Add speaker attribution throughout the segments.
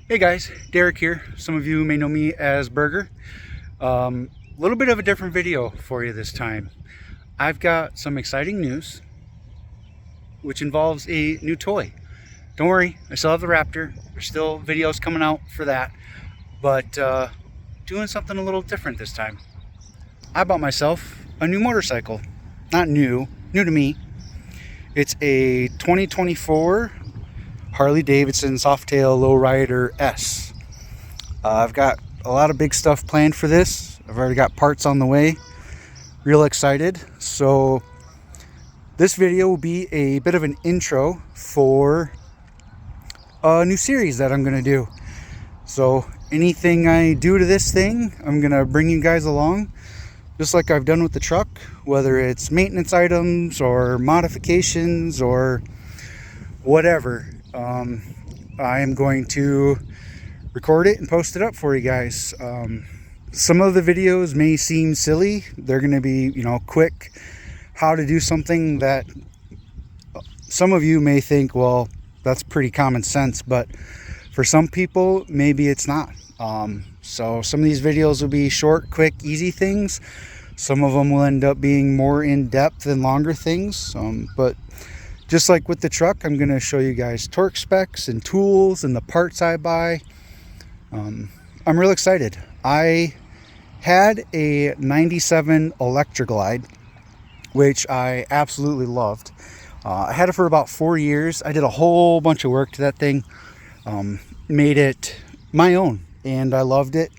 Speaker 1: Hey guys, Derek here. Some of you may know me as Burger. A little bit of a different video for you this time. I've got some exciting news which involves a new toy. Don't worry, I still have the Raptor. There's still videos coming out for that, but doing something a little different this time. I bought myself a new motorcycle. Not new to me. It's a 2024 Harley Davidson Softail Lowrider S. I've got a lot of big stuff planned for this. I've already got parts on the way. Real excited. So this video will be a bit of an intro for a new series that I'm going to do. So anything I do to this thing, I'm going to bring you guys along, just like I've done with the truck, whether it's maintenance items or modifications or whatever. I am going to record it and post it up for you guys. Some of the videos may seem silly. They're going to be, quick how to do something that some of you may think, well, that's pretty common sense, but for some people, maybe it's not. So some of these videos will be short, quick, easy things. Some of them will end up being more in-depth and longer things, but just like with the truck, I'm going to show you guys torque specs and tools and the parts I buy. I'm real excited. I had a 97 Electroglide, which I absolutely loved. I had it for about 4 years. I did a whole bunch of work to that thing, made it my own, and I loved it.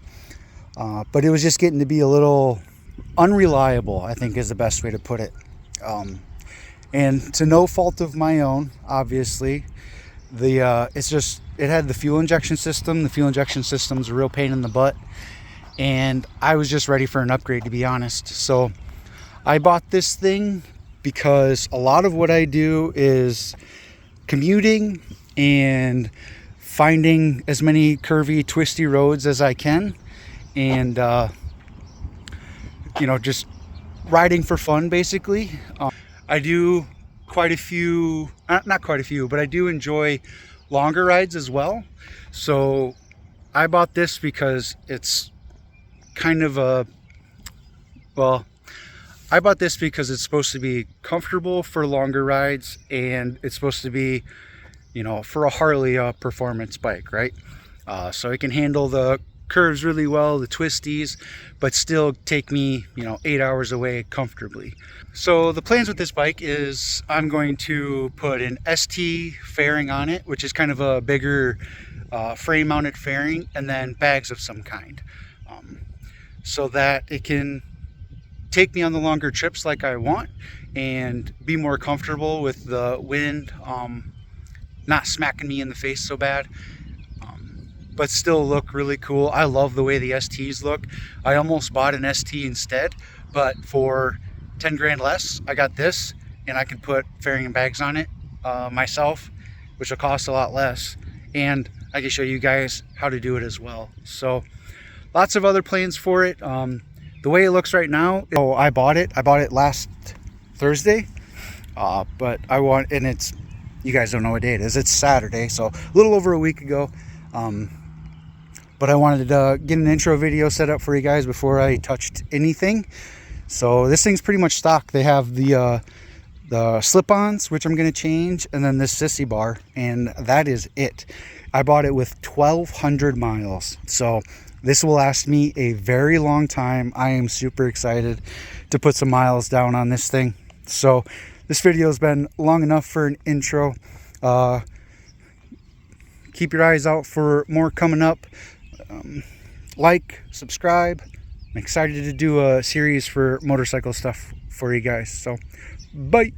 Speaker 1: But it was just getting to be a little unreliable, I think is the best way to put it. And to no fault of my own, obviously, it had the fuel injection system. The fuel injection system's a real pain in the butt, and I was just ready for an upgrade, to be honest. So I bought this thing because a lot of what I do is commuting and finding as many curvy, twisty roads as I can, and just riding for fun, basically. I do quite a few, not quite a few, but I do enjoy longer rides as well. So I bought this because it's kind of I bought this because it's supposed to be comfortable for longer rides, and it's supposed to be, for a Harley performance bike, right? So it can handle the curves really well, the twisties, but still take me 8 hours away comfortably. So the plans with this bike is I'm going to put an ST fairing on it, which is kind of a bigger frame mounted fairing, and then bags of some kind, so that it can take me on the longer trips like I want and be more comfortable with the wind not smacking me in the face so bad, but still look really cool. I love the way the STs look. I almost bought an ST instead, but for 10 grand less, I got this, and I could put fairing and bags on it myself, which will cost a lot less, and I can show you guys how to do it as well. So lots of other plans for it. The way it looks right now, I bought it last Thursday, but you guys don't know what day it is. It's Saturday, so a little over a week ago. But I wanted to get an intro video set up for you guys before I touched anything. So this thing's pretty much stock. They have the slip-ons, which I'm going to change, and then this sissy bar, and that is it. I bought it with 1,200 miles, so this will last me a very long time. I am super excited to put some miles down on this thing. So this video has been long enough for an intro. Keep your eyes out for more coming up. Like, subscribe. I'm excited to do a series for motorcycle stuff for you guys. So, bye.